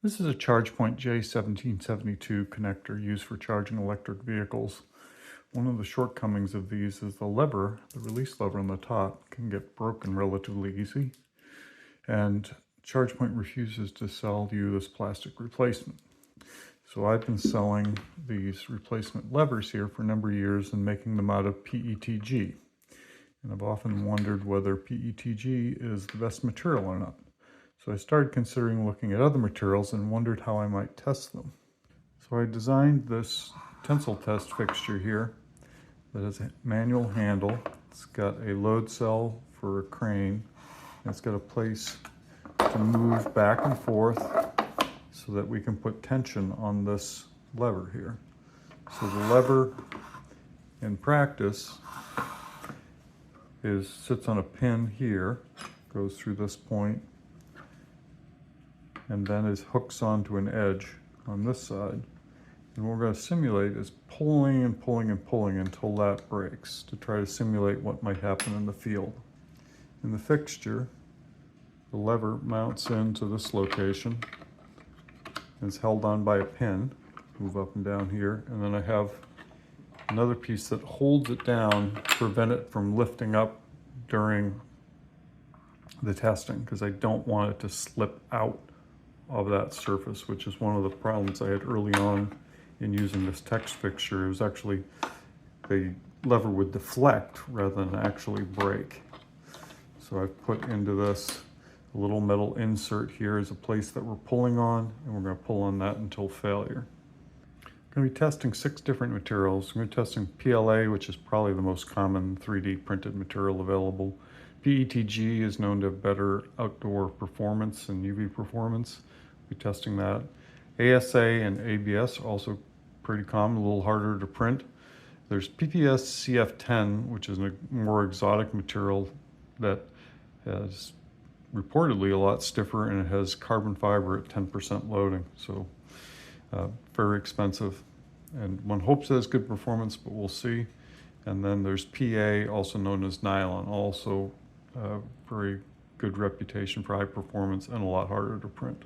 This is a ChargePoint J1772 connector used for charging electric vehicles. One of the shortcomings of these is the lever, the release lever on the top, can get broken relatively easy. And ChargePoint refuses to sell you this plastic replacement. So I've been selling these replacement levers here for a number of years and making them out of PETG. And I've often wondered whether PETG is the best material or not. So I started considering looking at other materials and wondered how I might test them. So I designed this tensile test fixture here that has a manual handle. It's got a load cell for a crane. And it's got a place to move back and forth so that we can put tension on this lever here. So the lever in practice sits on a pin here, goes through this point, and then it hooks onto an edge on this side. And what we're going to simulate is pulling and pulling and pulling until that breaks to try to simulate what might happen in the field. In the fixture, the lever mounts into this location and is held on by a pin. Move up and down here, and then I have another piece that holds it down to prevent it from lifting up during the testing, because I don't want it to slip out of that surface, which is one of the problems I had early on in using this test fixture. It was actually the lever would deflect rather than actually break. So I've put into this a little metal insert here as a place that we're pulling on, and we're going to pull on that until failure. I'm going to be testing 6 different materials. I'm going to be testing PLA, which is probably the most common 3D printed material available. PETG is known to have better outdoor performance and UV performance. We'll be testing that. ASA and ABS are also pretty common, a little harder to print. There's PPS CF10, which is a more exotic material that is reportedly a lot stiffer, and it has carbon fiber at 10% loading, so very expensive. And one hopes it has good performance, but we'll see. And then there's PA, also known as Nylon, also very good reputation for high performance and a lot harder to print.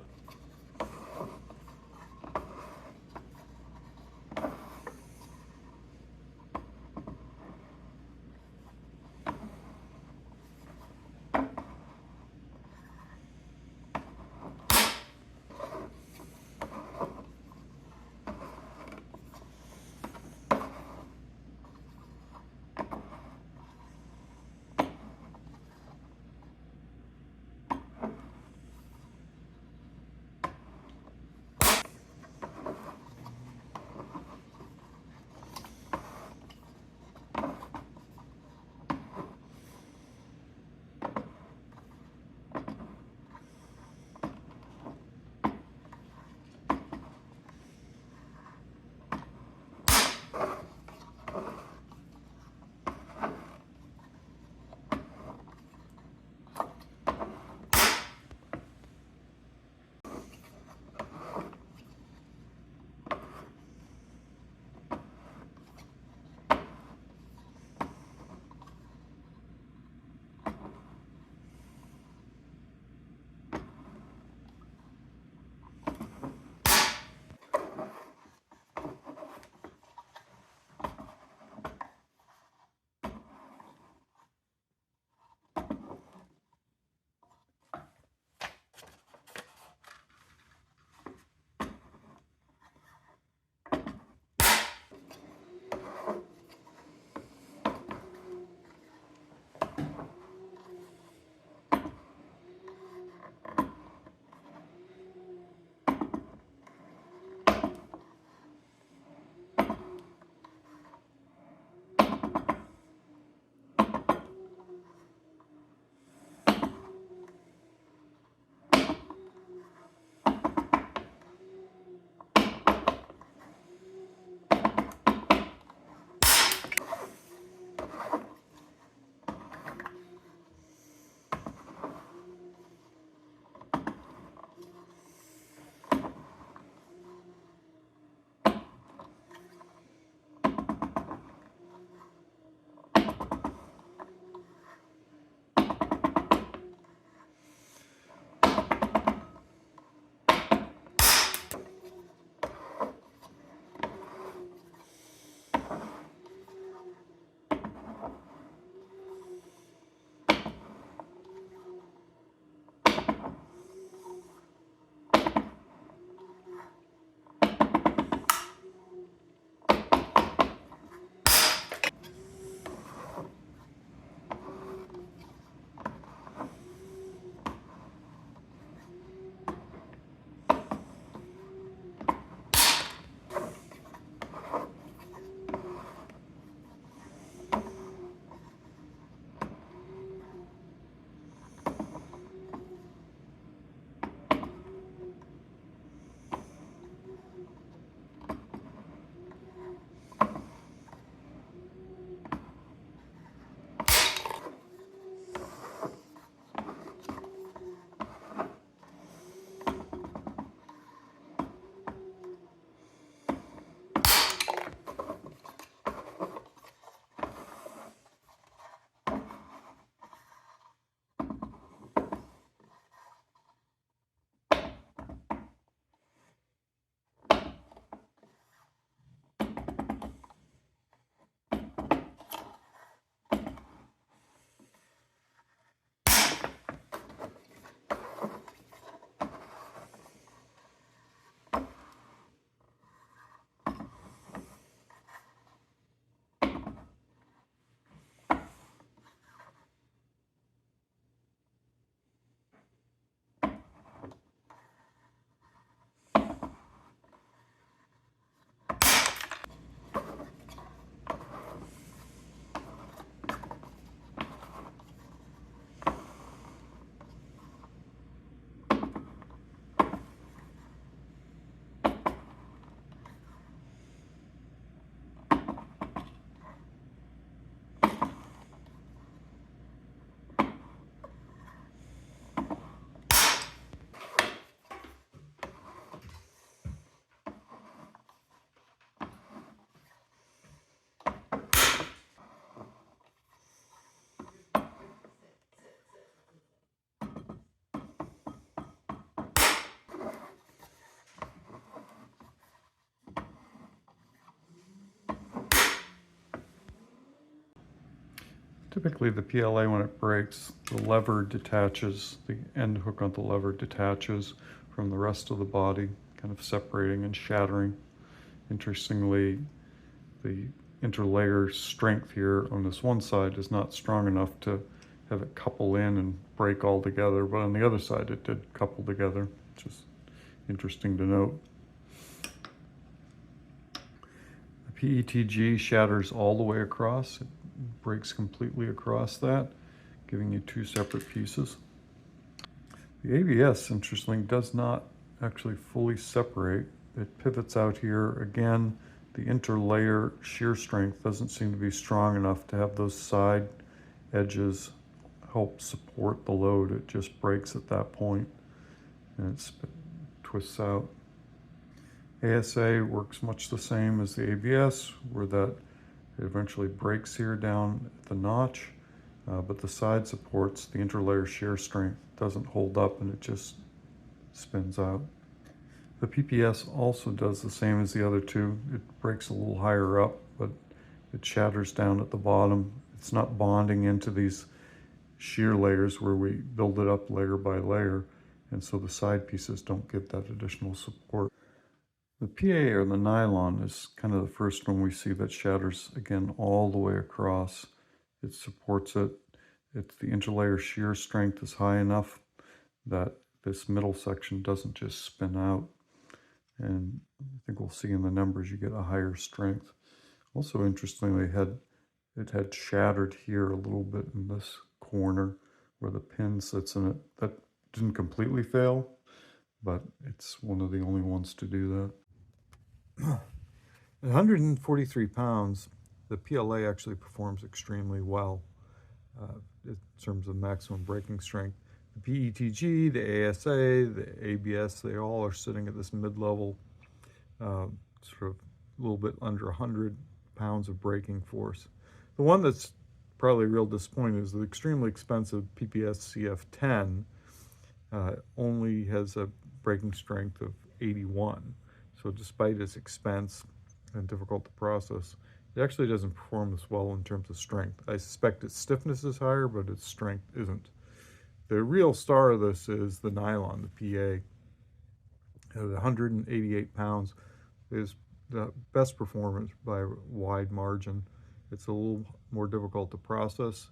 Typically the PLA, when it breaks, the lever detaches, the end hook on the lever detaches from the rest of the body, kind of separating and shattering. Interestingly, the interlayer strength here on this one side is not strong enough to have it couple in and break all together, but on the other side it did couple together, which is interesting to note. The PETG shatters all the way across. It breaks completely across that, giving you two separate pieces. The ABS, interestingly, does not actually fully separate. It pivots out here. Again, the interlayer shear strength doesn't seem to be strong enough to have those side edges help support the load. It just breaks at that point and it twists out. ASA works much the same as the ABS, where that it eventually breaks here down at the notch, but the side supports, the interlayer shear strength doesn't hold up and it just spins out. The PPS also does the same as the other two. It breaks a little higher up, but it shatters down at the bottom. It's not bonding into these shear layers where we build it up layer by layer, and so the side pieces don't get that additional support. The PA, or the nylon, is kind of the first one we see that shatters again all the way across. It supports it. It's the interlayer shear strength is high enough that this middle section doesn't just spin out. And I think we'll see in the numbers you get a higher strength. Also, interestingly, it had shattered here a little bit in this corner where the pin sits in it. That didn't completely fail, but it's one of the only ones to do that. At 143 pounds, the PLA actually performs extremely well in terms of maximum braking strength. The PETG, the ASA, the ABS, they all are sitting at this mid-level, sort of a little bit under 100 pounds of braking force. The one that's probably real disappointing is the extremely expensive PPS CF10 only has a braking strength of 81. So despite its expense and difficult to process, it actually doesn't perform as well in terms of strength. I suspect its stiffness is higher, but its strength isn't. The real star of this is the nylon, the PA. At 188 pounds is the best performance by a wide margin. It's a little more difficult to process,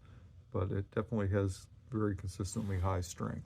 but it definitely has very consistently high strength.